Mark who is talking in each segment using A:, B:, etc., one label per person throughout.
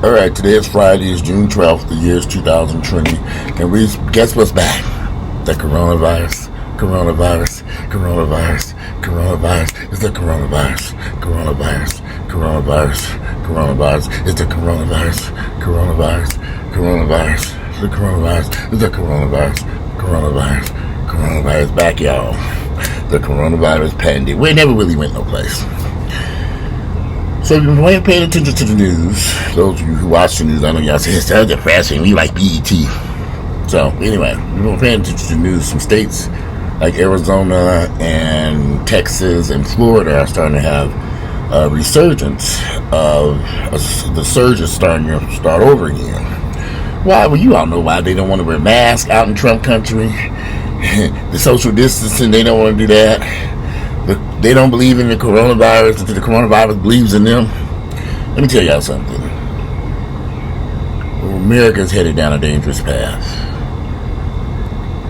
A: Alright, today is Friday, it's June 12th, the year is 2020, and we guess what's back? The coronavirus. It's the coronavirus. It's the coronavirus. It's the coronavirus back, y'all. The coronavirus pandemic. We never really went no place. So if you've been paying attention to the news, those of you who watch the news, I know y'all say it's so depressing, we like BET. So anyway, we've been paying attention to the news. Some states like Arizona and Texas and Florida are starting to have a resurgence of the surge is starting to start over again. Why? Well, you all know why. They don't want to wear masks out in Trump country. The social distancing, they don't want to do that. They don't believe in the coronavirus until the coronavirus believes in them. Let me tell y'all something. America's headed down a dangerous path.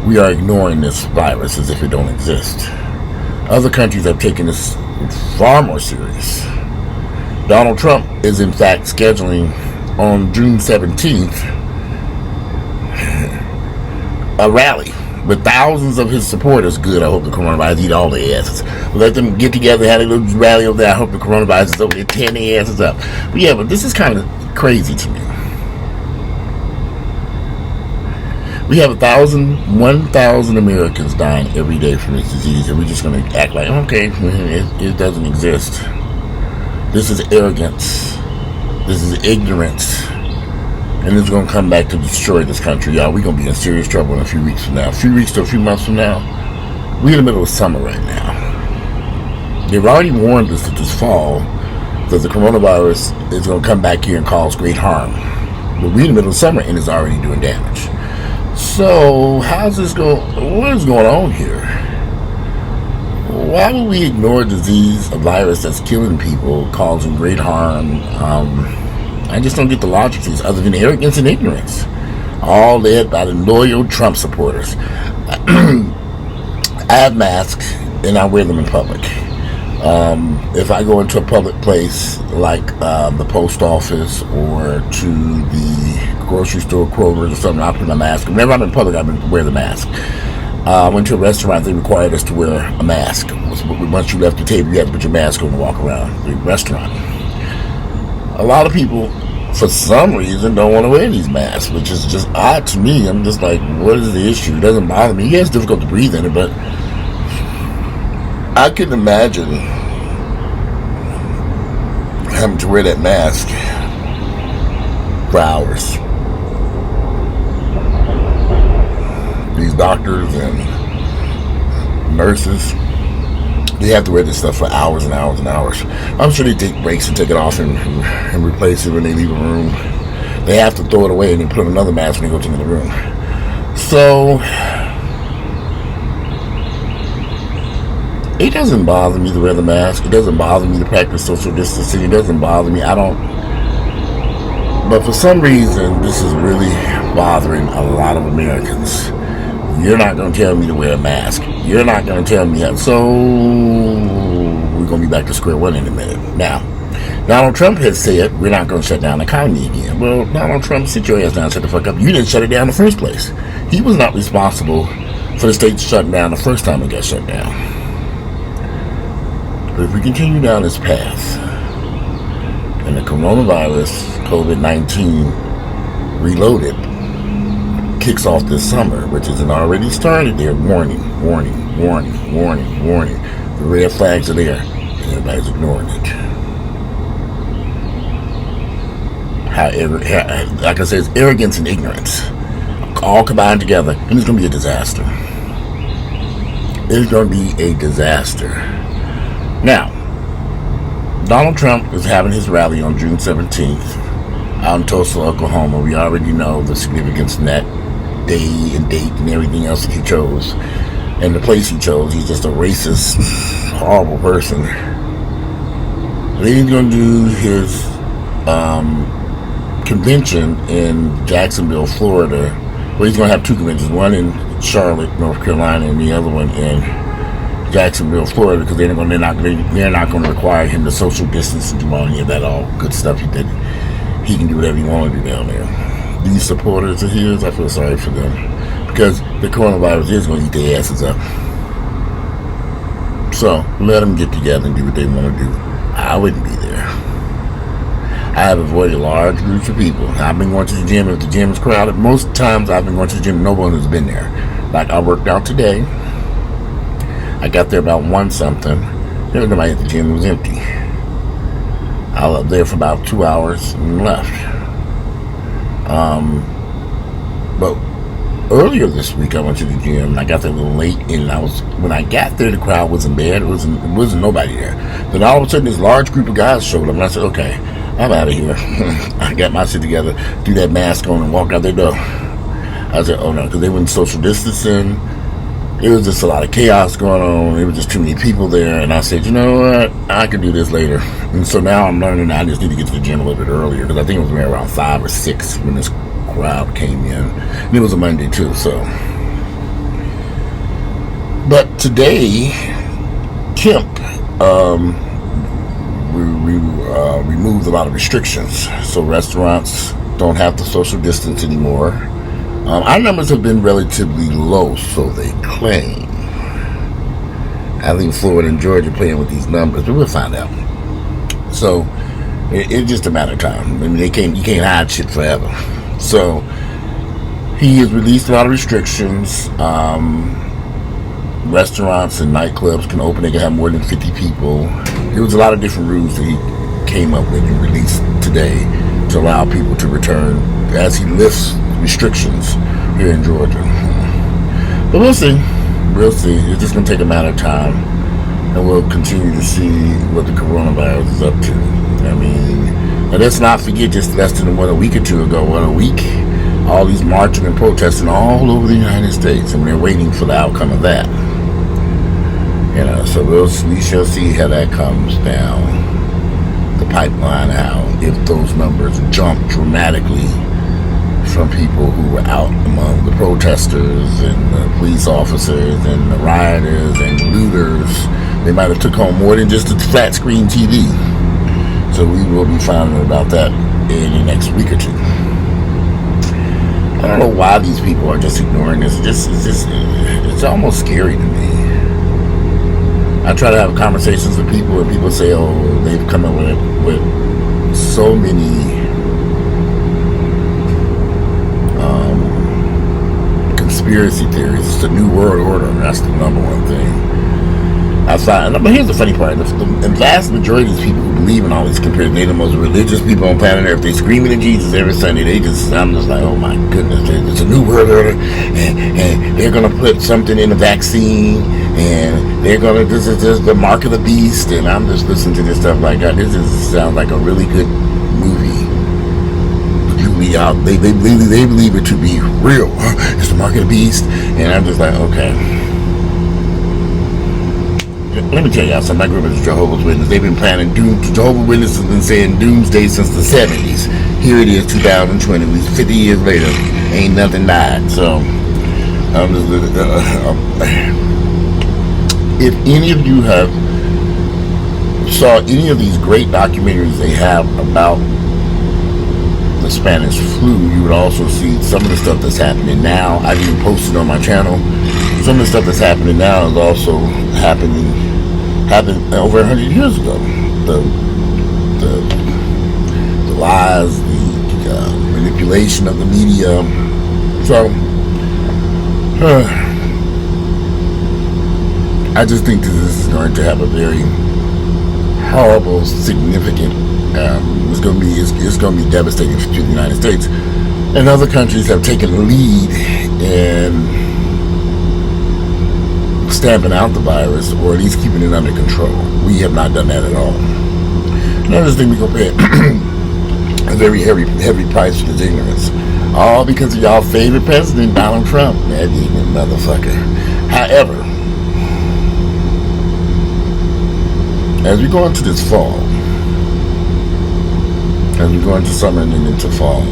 A: We are ignoring this virus as if it don't exist. Other countries have taken this far more serious. Donald Trump is in fact scheduling on June 17th a rally with thousands of his supporters. Good, I hope the coronavirus eat all their asses. Let them get together, have a little rally over there. I hope the coronavirus is over there, tearing their asses up. But yeah, but this is kind of crazy to me. We have 1,000 Americans dying every day from this disease, and we're just going to act like, okay, it doesn't exist. This is arrogance. This is ignorance. And it's going to come back to destroy this country, y'all. We're going to be in serious trouble in a few weeks from now. A few weeks to a few months from now. We're in the middle of summer right now. They've already warned us that this fall that the coronavirus is going to come back here and cause great harm. But we're in the middle of summer and it's already doing damage. So, how's this going? What is going on here? Why would we ignore a disease, a virus that's killing people, causing great harm? I just don't get the logic to this, other than arrogance and ignorance. All led by the loyal Trump supporters. I have masks, and I wear them in public. If I go into a public place, like the post office, or to the grocery store, Kroger, or something, I put my mask. Whenever I'm in public, I wear the mask. I went to a restaurant, they required us to wear a mask. Once you left the table, you had to put your mask on and walk around the restaurant. A lot of people, for some reason, don't want to wear these masks, which is just odd to me. I'm just like, what is the issue? It doesn't bother me. Yeah, it's difficult to breathe in it, but I couldn't imagine having to wear that mask for hours. These doctors and nurses, they have to wear this stuff for hours and hours and hours. I'm sure they take breaks and take it off and replace it when they leave a room. They have to throw it away and then put on another mask when they go to another room. So, it doesn't bother me to wear the mask. It doesn't bother me to practice social distancing. It doesn't bother me. But for some reason, this is really bothering a lot of Americans. You're not going to tell me to wear a mask. You're not going to tell me that. So, we're going to be back to square one in a minute. Now, Donald Trump has said we're not going to shut down the economy again. Well, Donald Trump, sit your ass down and shut the fuck up. You didn't shut it down in the first place. He was not responsible for the state shutting down the first time it got shut down. But if we continue down this path, and the coronavirus, Covid-19 reloaded, kicks off this summer, which isn't already started, they're warning. The red flags are there, and everybody's ignoring it. However, like I said, it's arrogance and ignorance all combined together, and it's going to be a disaster. It's going to be a disaster. Now, Donald Trump is having his rally on June 17th out in Tulsa, Oklahoma. We already know the significance in that day and date and everything else that he chose. And the place he chose, he's just a racist, horrible person. Then he's going to do his convention in Jacksonville, Florida. Well, he's going to have two conventions, one in Charlotte, North Carolina, and the other one in Jacksonville, Florida, because they're not going to require him to social distance and do all any of that all good stuff he did. he can do whatever he wants to do down there. These supporters of his, I feel sorry for them, because the coronavirus is going to eat their asses up. So let them get together and do what they want to do. I wouldn't be there. I have avoided large groups of people. I've been going to the gym. If the gym is crowded, most times I've been going to the gym, no one has been there. Like, I worked out today. I got there about 1 something. There was nobody at the gym. It was empty. I was up there for about 2 hours and left. But earlier this week, I went to the gym and I got there a little late. And when I got there, the crowd wasn't bad. It wasn't nobody there. Then all of a sudden, this large group of guys showed up, and I said, "Okay, I'm out of here." I got my shit together, threw that mask on, and walked out their door. I said, "Oh no," because they weren't social distancing. It was just a lot of chaos going on. There was just too many people there. And I said, you know what? I can do this later. And so now I'm learning I just need to get to the gym a little bit earlier, because I think it was around 5 or 6 when this crowd came in. And it was a Monday too, so. But today, Kemp removed a lot of restrictions. So restaurants don't have to social distance anymore. Our numbers have been relatively low, so they claim. I think Florida and Georgia playing with these numbers, but we'll find out. So it's just a matter of time. I mean, you can't hide shit forever. So he has released a lot of restrictions. Restaurants and nightclubs can open. They can have more than 50 people. There was a lot of different rules that he came up with and released today to allow people to return as he lifts restrictions here in Georgia. But we'll see. It's just going to take a matter of time, and we'll continue to see what the coronavirus is up to. I mean, and let's not forget, just less than a week or two ago, all these marching and protesting all over the United States, and they're waiting for the outcome of that. So we shall see how that comes down the pipeline, how if those numbers jump dramatically from people who were out among the protesters and the police officers and the rioters and looters. They might have took home more than just a flat screen TV. So we will be finding about that in the next week or two. I don't know why these people are just ignoring this. It's almost scary to me. I try to have conversations with people, and people say, "Oh, they've come up with so many conspiracy theories. It's the New World Order. That's the number one thing." But here's the funny part: the vast majority of these people who believe in all these conspiracies, they're the most religious people on planet Earth. They screaming at Jesus every Sunday. I'm just like, oh my goodness, it's a New World Order, and they're gonna put something in the vaccine, and this is just the mark of the beast, and I'm just listening to this stuff like, this sounds like a really good movie. They believe it to be real. It's the mark of the beast, and I'm just like, okay. Let me tell y'all something. My group is Jehovah's Witnesses. They've been planning Jehovah's Witnesses have been saying doomsday since the 70s. Here it is, 2020. 50 years later, ain't nothing died. So, I'm just. If any of you have saw any of these great documentaries they have about the Spanish flu, you would also see some of the stuff that's happening now. I've even posted on my channel. Some of the stuff that's happening now is also happened over 100 years ago. The lies, the manipulation of the media. So, I just think that this is going to have a very horrible, significant. It's going to be devastating to the United States, and other countries have taken the lead in stamping out the virus, or at least keeping it under control. We have not done that at all. And I just think we're going to pay a very heavy price for this ignorance, all because of y'all favorite president, Donald Trump, that ignorant motherfucker. However, as we go into this fall, as we go into summer and then into fall,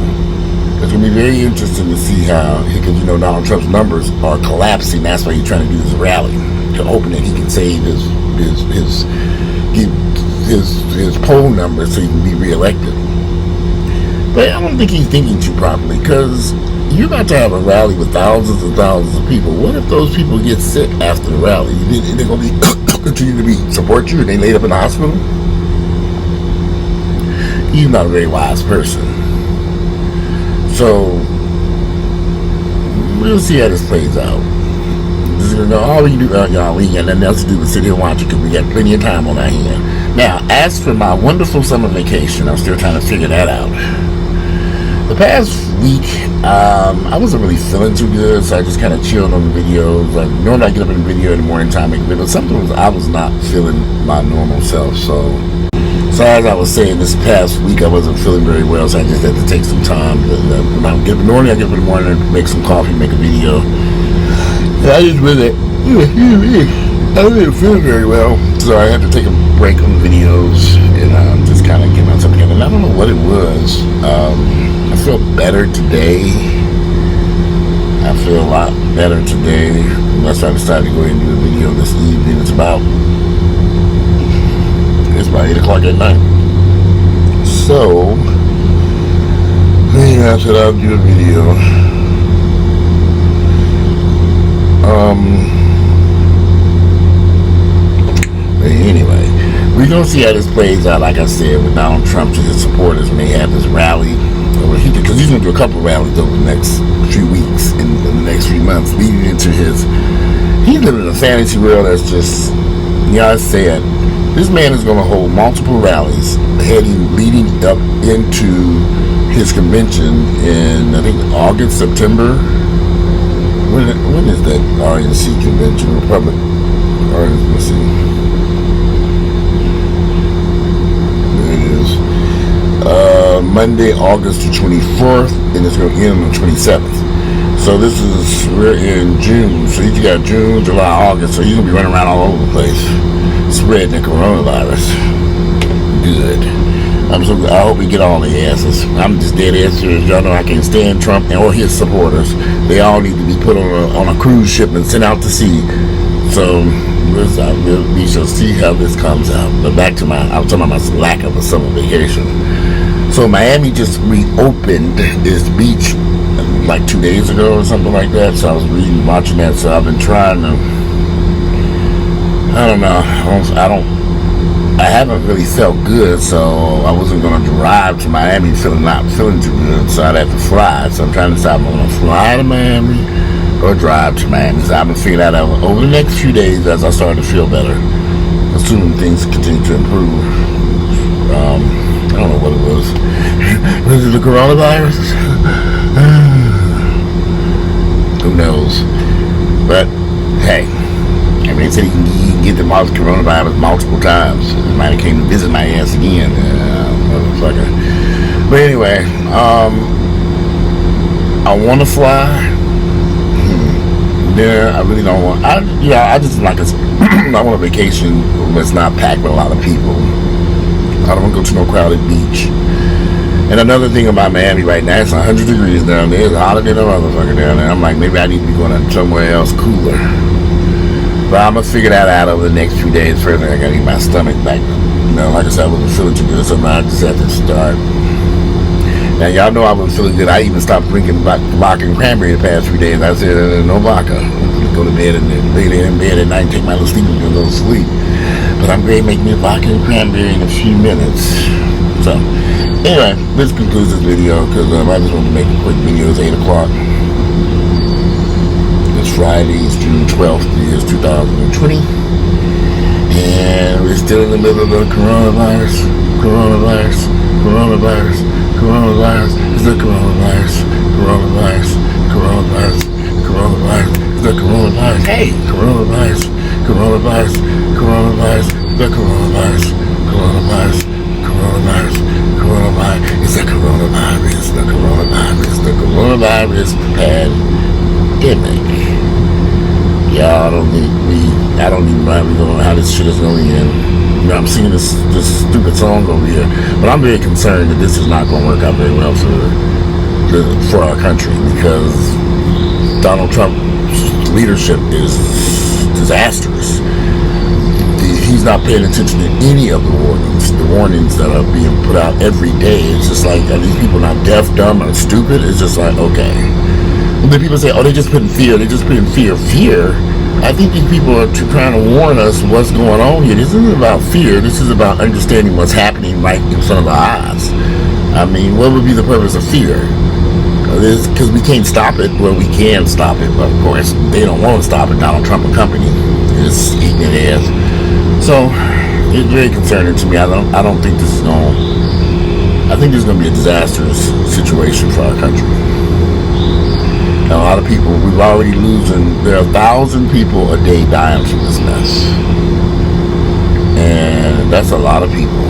A: it's going to be very interesting to see how, because Donald Trump's numbers are collapsing. That's why he's trying to do this rally to open it. He can save his poll numbers so he can be reelected. But I don't think he's thinking too properly, because you're about to have a rally with thousands and thousands of people. What if those people get sick after the rally? They're going to be continue to be support you and they laid up in the hospital? He's not a very wise person. So we'll see how this plays out. All we do, y'all, we ain't got nothing else to do but sit here and watch it, because we got plenty of time on our hand. Now, as for my wonderful summer vacation, I'm still trying to figure that out. The past week, I wasn't really feeling too good, so I just kind of chilled on the videos. Like, normally I get up in the video in the morning time, make a video. Sometimes I was not feeling my normal self, so as I was saying, this past week I wasn't feeling very well, so I just had to take some time. Normally I get up in the morning and make some coffee, make a video. And I just really, I didn't feel very well, so I had to take a break on the videos and just kind of get myself together. And I don't know what it was. I feel better today. I feel a lot better today. That's why I decided to go ahead and do a video this evening. It's about 8 o'clock at night. So, I said I'll do a video. Anyway, we're going to see how this plays out, like I said, with Donald Trump to his supporters when they have this rally. Because he's going to do a couple of rallies over the next few weeks, in the next few months, leading into he's living in a fantasy world that's just, I said, this man is going to hold multiple rallies leading up into his convention in, I think, August, September. When is that RNC convention? Republic. Let's see. Monday, August the 24th, and it's going to end on the 27th. So we're in June. So you got June, July, August. So you're going to be running around all over the place, spreading the coronavirus. Good. I hope we get all the answers. I'm just dead ass serious. Y'all know I can't stand Trump or his supporters. They all need to be put on a cruise ship and sent out to sea. So we shall see how this comes out. But back to I was talking about my lack of a summer vacation. So Miami just reopened its beach like 2 days ago or something like that. So I was watching that. So I've been trying to. I don't know. I haven't really felt good, so I wasn't going to drive to Miami not feeling too good. So I'd have to fly. So I'm trying to decide if I'm going to fly to Miami or drive to Miami. So I'm going to figure that out over the next few days as I start to feel better, assuming things continue to improve. I don't know what it was. Was it the coronavirus? Who knows? But hey, they said he can get the coronavirus multiple times. He might have came to visit my ass again, motherfucker. But anyway, I want to fly. There, I really don't want. I just like I want a vacation that's not packed with a lot of people. I don't want to go to no crowded beach. And another thing about Miami right now, it's 100 degrees down there. It's hotter than a motherfucker down there. I'm like, maybe I need to be going somewhere else cooler. But I'm going to figure that out over the next few days. First, I got to get my stomach back. Like I said, I wasn't feeling too good, so I just have to start. Now, y'all know I wasn't feeling good. I even stopped drinking vodka and cranberry the past few days. I said, no vodka. Go to bed and then lay there in bed at night and take my little sleep and go to sleep. But I'm going to make me a vodka and cranberry in a few minutes. So, anyway, this concludes this video because I just want to make a quick video. It's 8 o'clock. It's Friday, it's June 12th, the year 2020. And we're still in the middle of the coronavirus. It's the coronavirus. It's the coronavirus. It's the coronavirus. Hey, coronavirus. The coronavirus. It's the coronavirus. The coronavirus pandemic. Y'all I don't even know how this shit is going to end. I'm singing this stupid song over here, but I'm very concerned that this is not going to work out very well for our country, because Donald Trump's leadership is disastrous. He's not paying attention to any of the warnings that are being put out every day. It's just like, are these people not deaf, dumb, or stupid? It's just like, okay. And then people say, oh, they just put in fear. They just put in fear. Fear? I think these people are trying to warn us what's going on here. This isn't about fear. This is about understanding what's happening right in front of our eyes. I mean, what would be the purpose of fear? Because we can't stop it. Well, we can stop it, but of course, they don't want to stop it. Donald Trump and company is eating their ass. So, it's very concerning to me. I don't think this is going. I think this is going to be a disastrous situation for our country. And a lot of people, we've already losing. There are 1,000 people a day dying from this mess, and that's a lot of people.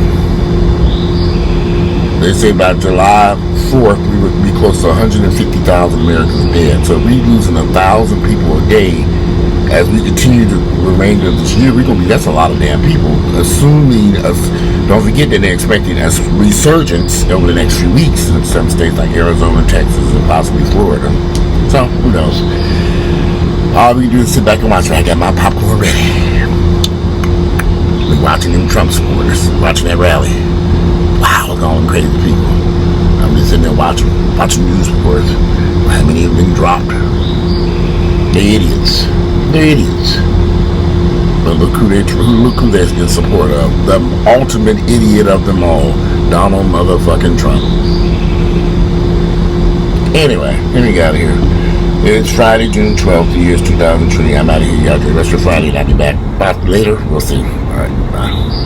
A: They say by July 4th, we would be close to 150,000 Americans dead. So if we're losing 1,000 people a day as we continue the remainder of this year, that's a lot of damn people. Don't forget that they're expecting a resurgence over the next few weeks in some states like Arizona, Texas, and possibly Florida. So, who knows? All we do is sit back and watch. I got my popcorn ready. We're watching them Trump supporters, watching that rally. Wow, going crazy people. I'm just sitting there watching news reports. How many have been dropped? They're idiots. But look who they're in support of. The ultimate idiot of them all, Donald motherfucking Trump. Anyway, let me get out of here. It's Friday, June 12th, the year 2020. I'm out of here. Y'all enjoy the rest of Friday, and I'll be back later. We'll see. All right, bye.